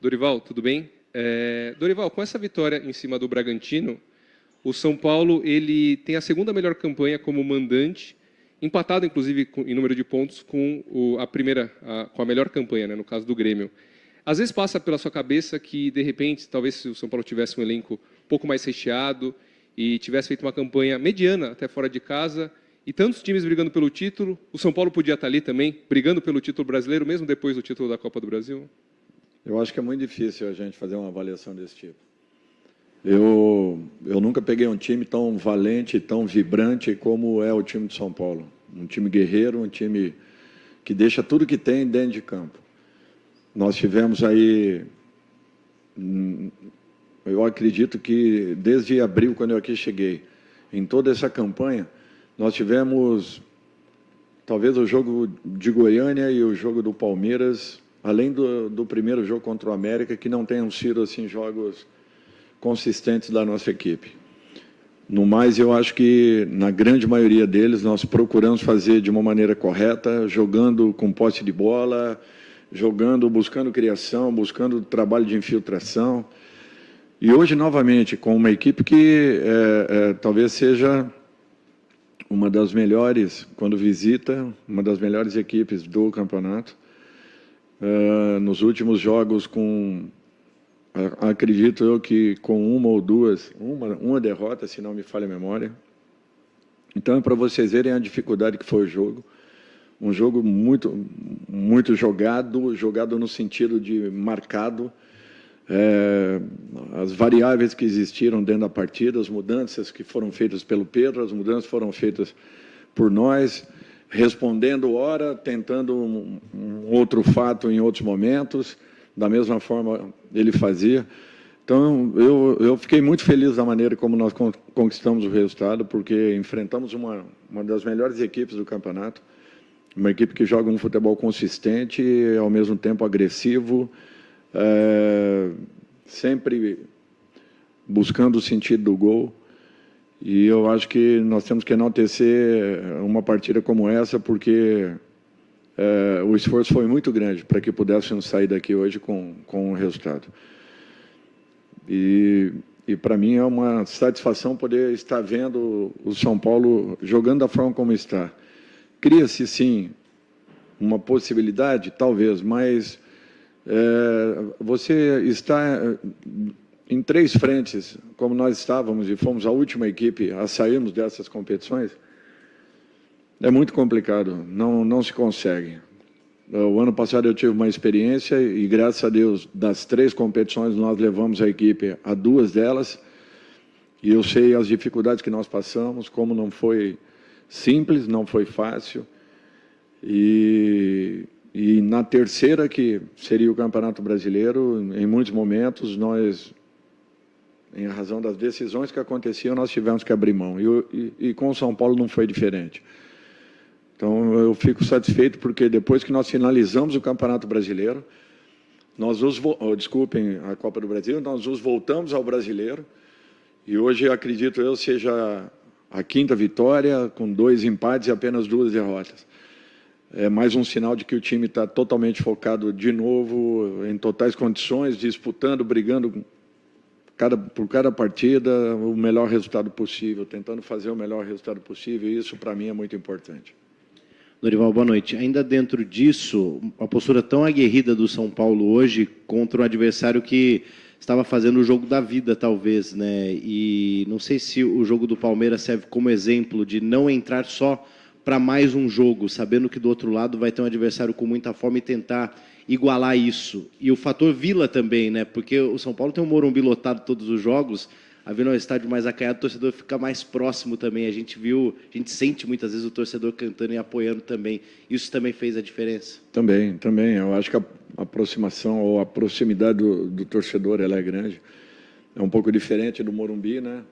Dorival, tudo bem? Dorival, com essa vitória em cima do Bragantino, o São Paulo ele tem a segunda melhor campanha como mandante, empatado inclusive em número de pontos com com a melhor campanha, né, no caso do Grêmio. Às vezes passa pela sua cabeça que, de repente, talvez se o São Paulo tivesse um elenco um pouco mais recheado e tivesse feito uma campanha mediana até fora de casa, e tantos times brigando pelo título, o São Paulo podia estar ali também, brigando pelo título brasileiro, mesmo depois do título da Copa do Brasil? Eu acho que é muito difícil a gente fazer uma avaliação desse tipo. Eu nunca peguei um time tão valente, tão vibrante como é o time de São Paulo. Um time guerreiro, um time que deixa tudo que tem dentro de campo. Nós tivemos aí, eu acredito que desde abril, quando eu aqui cheguei, em toda essa campanha, nós tivemos talvez o jogo de Goiânia e o jogo do Palmeiras, além do primeiro jogo contra o América, que não tenham sido assim jogos consistentes da nossa equipe. No mais, eu acho que na grande maioria deles nós procuramos fazer de uma maneira correta, jogando com posse de bola, buscando criação, buscando trabalho de infiltração. E hoje, novamente, com uma equipe que talvez seja uma das melhores, quando visita, uma das melhores equipes do campeonato. Nos últimos jogos, acredito eu que com uma ou duas, uma derrota, se não me falha a memória. Então, é para vocês verem a dificuldade que foi o jogo. Um jogo muito, muito jogado no sentido de marcado. As variáveis que existiram dentro da partida, as mudanças que foram feitas pelo Pedro, as mudanças foram feitas por nós, respondendo ora, tentando um outro fato em outros momentos, da mesma forma ele fazia. Então, eu fiquei muito feliz da maneira como nós conquistamos o resultado, porque enfrentamos uma das melhores equipes do campeonato, uma equipe que joga um futebol consistente e, ao mesmo tempo, agressivo, sempre buscando o sentido do gol. E eu acho que nós temos que enaltecer uma partida como essa, porque o esforço foi muito grande para que pudéssemos sair daqui hoje com o resultado. E para mim é uma satisfação poder estar vendo o São Paulo jogando da forma como está. Cria-se, sim, uma possibilidade, talvez, mas você está em três frentes, como nós estávamos e fomos a última equipe a sairmos dessas competições, é muito complicado, não se consegue. O ano passado eu tive uma experiência e, graças a Deus, das três competições nós levamos a equipe a duas delas, e eu sei as dificuldades que nós passamos, como não foi simples, não foi fácil, e na terceira, que seria o Campeonato Brasileiro, em muitos momentos nós, em razão das decisões que aconteciam, nós tivemos que abrir mão, e com o São Paulo não foi diferente. Então, eu fico satisfeito porque depois que nós finalizamos o Campeonato Brasileiro, desculpem, a Copa do Brasil, nós nos voltamos ao Brasileiro, e hoje, acredito eu, seja a quinta vitória, com 2 empates e apenas 2 derrotas. É mais um sinal de que o time está totalmente focado de novo, em totais condições, disputando, brigando por cada partida, o melhor resultado possível, tentando fazer o melhor resultado possível, e isso, para mim, é muito importante. Dorival, boa noite. Ainda dentro disso, a postura tão aguerrida do São Paulo hoje contra um adversário que estava fazendo o jogo da vida, talvez, né? E não sei se o jogo do Palmeiras serve como exemplo de não entrar só para mais um jogo, sabendo que do outro lado vai ter um adversário com muita fome e tentar igualar isso. E o fator Vila também, né? Porque o São Paulo tem um Morumbi lotado todos os jogos, havendo um estádio mais acanhado, o torcedor fica mais próximo também. A gente sente muitas vezes o torcedor cantando e apoiando também. Isso também fez a diferença? Também. Eu acho que a aproximação ou a proximidade do torcedor, ela é grande. É um pouco diferente do Morumbi, né?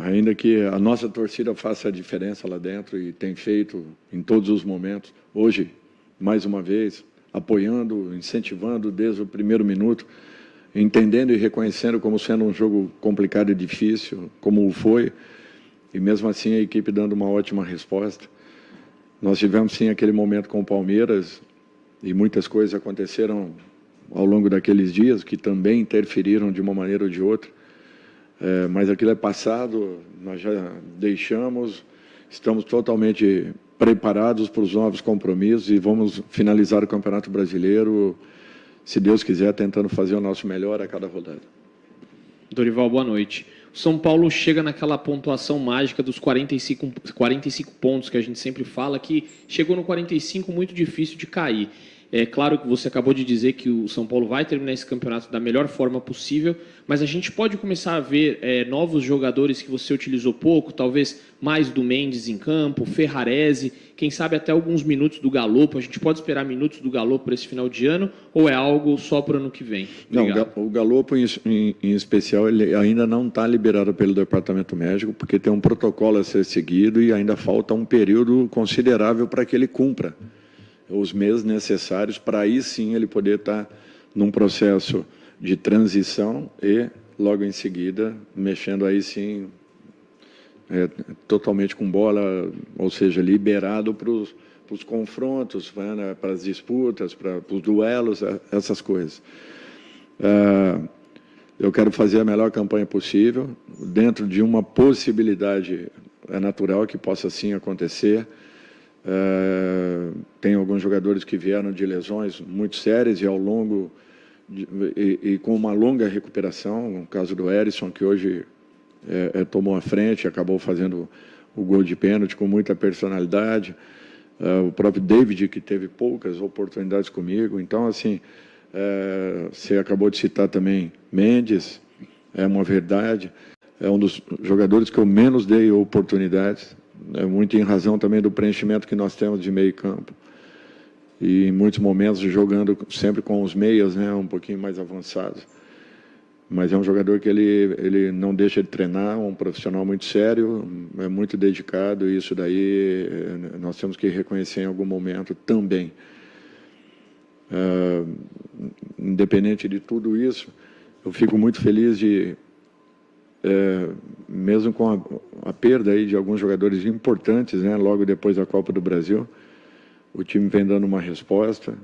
Ainda que a nossa torcida faça a diferença lá dentro, e tem feito em todos os momentos. Hoje, mais uma vez, apoiando, incentivando desde o primeiro minuto, entendendo e reconhecendo como sendo um jogo complicado e difícil, como o foi, e mesmo assim a equipe dando uma ótima resposta. Nós tivemos sim aquele momento com o Palmeiras, e muitas coisas aconteceram ao longo daqueles dias, que também interferiram de uma maneira ou de outra. Mas aquilo é passado, nós já deixamos, estamos totalmente preparados para os novos compromissos e vamos finalizar o Campeonato Brasileiro, se Deus quiser, tentando fazer o nosso melhor a cada rodada. Dorival, boa noite. O São Paulo chega naquela pontuação mágica dos 45 pontos que a gente sempre fala, que chegou no 45 muito difícil de cair. É claro que você acabou de dizer que o São Paulo vai terminar esse campeonato da melhor forma possível, mas a gente pode começar a ver novos jogadores que você utilizou pouco, talvez mais do Mendes em campo, Ferrarese, quem sabe até alguns minutos do Galopo. A gente pode esperar minutos do Galopo para esse final de ano ou é algo só para o ano que vem? Obrigado. Não, o Galopo em especial ele ainda não está liberado pelo Departamento Médico, porque tem um protocolo a ser seguido e ainda falta um período considerável para que ele cumpra os meses necessários para aí sim ele poder estar num processo de transição e logo em seguida mexendo aí sim totalmente com bola, ou seja, liberado para os confrontos, né, para as disputas, para os duelos, essas coisas. Eu quero fazer a melhor campanha possível, dentro de uma possibilidade natural que possa sim acontecer. Tem alguns jogadores que vieram de lesões muito sérias e ao longo e com uma longa recuperação, no caso do Erisson, que hoje tomou a frente, acabou fazendo o gol de pênalti com muita personalidade, o próprio David, que teve poucas oportunidades comigo. Então, assim, você acabou de citar também Mendes, é uma verdade, é um dos jogadores que eu menos dei oportunidades, muito em razão também do preenchimento que nós temos de meio campo. E em muitos momentos jogando sempre com os meias, né, um pouquinho mais avançados. Mas é um jogador que ele não deixa de treinar, um profissional muito sério, é muito dedicado, e isso daí nós temos que reconhecer em algum momento também. Independente de tudo isso, eu fico muito feliz de... mesmo com a perda aí de alguns jogadores importantes, né, logo depois da Copa do Brasil, o time vem dando uma resposta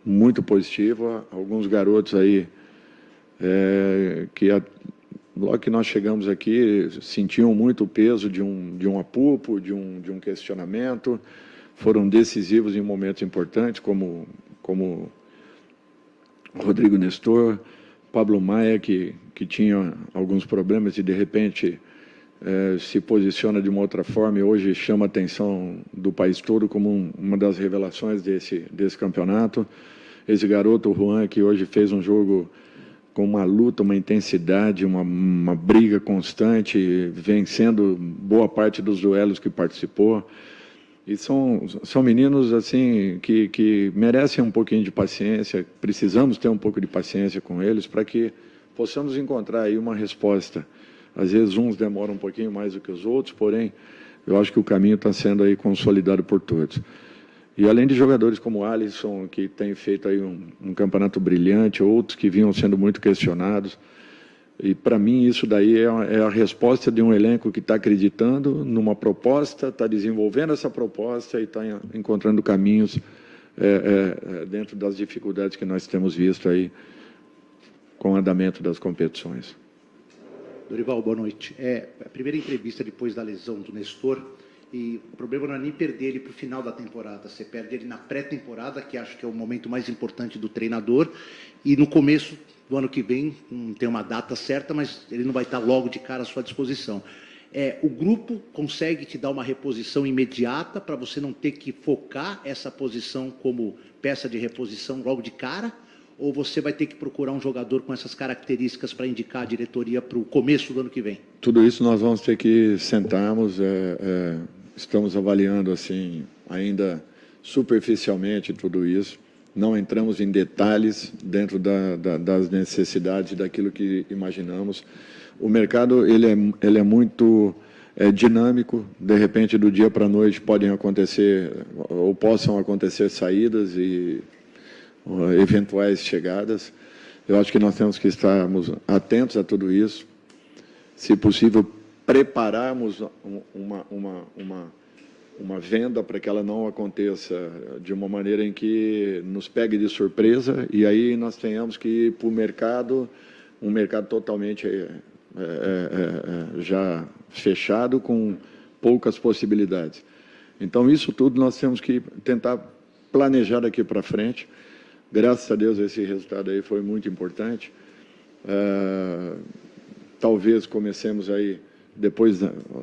muito positiva. Alguns garotos aí que logo que nós chegamos aqui sentiam muito o peso de um apupo, de um questionamento, foram decisivos em momentos importantes, como Rodrigo Nestor, Pablo Maia, que tinha alguns problemas e, de repente, se posiciona de uma outra forma e hoje chama a atenção do país todo como uma das revelações desse campeonato. Esse garoto, o Juan, que hoje fez um jogo com uma luta, uma intensidade, uma briga constante, vencendo boa parte dos duelos que participou. E são meninos assim que merecem um pouquinho de paciência, precisamos ter um pouco de paciência com eles para que possamos encontrar aí uma resposta. Às vezes uns demoram um pouquinho mais do que os outros, porém eu acho que o caminho está sendo aí consolidado por todos. E além de jogadores como o Alisson, que tem feito aí um campeonato brilhante, outros que vinham sendo muito questionados. E para mim isso daí é a resposta de um elenco que está acreditando numa proposta, está desenvolvendo essa proposta e está encontrando caminhos dentro das dificuldades que nós temos visto aí com o andamento das competições. Dorival, boa noite. A primeira entrevista depois da lesão do Nestor, e o problema não é nem perder ele para o final da temporada, você perde ele na pré-temporada, que acho que é o momento mais importante do treinador, e no começo do ano que vem, não tem uma data certa, mas ele não vai estar logo de cara à sua disposição. O grupo consegue te dar uma reposição imediata para você não ter que focar essa posição como peça de reposição logo de cara? Ou você vai ter que procurar um jogador com essas características para indicar a diretoria para o começo do ano que vem? Tudo isso nós vamos ter que sentarmos, estamos avaliando assim, ainda superficialmente tudo isso, não entramos em detalhes dentro das necessidades daquilo que imaginamos. O mercado ele é muito dinâmico, de repente do dia para a noite podem acontecer ou possam acontecer saídas e eventuais chegadas. Eu acho que nós temos que estarmos atentos a tudo isso. Se possível, prepararmos uma venda para que ela não aconteça de uma maneira em que nos pegue de surpresa e aí nós tenhamos que ir para o mercado, um mercado totalmente já fechado, com poucas possibilidades. Então, isso tudo nós temos que tentar planejar daqui para frente. Graças a Deus, esse resultado aí foi muito importante. Talvez comecemos aí, depois,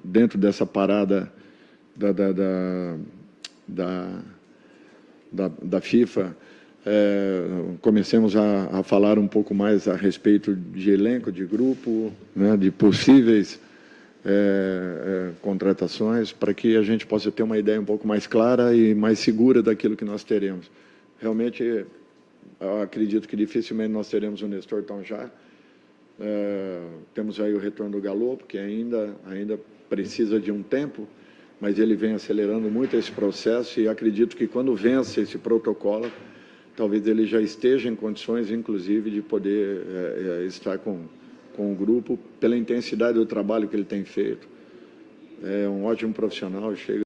dentro dessa parada da FIFA, comecemos a falar um pouco mais a respeito de elenco, de grupo, né, de possíveis contratações, para que a gente possa ter uma ideia um pouco mais clara e mais segura daquilo que nós teremos. Realmente, eu acredito que dificilmente nós teremos o Nestor tão já. Temos aí o retorno do Galo, que ainda precisa de um tempo, mas ele vem acelerando muito esse processo e acredito que quando vence esse protocolo, talvez ele já esteja em condições, inclusive, de poder estar com o grupo pela intensidade do trabalho que ele tem feito. É um ótimo profissional, chega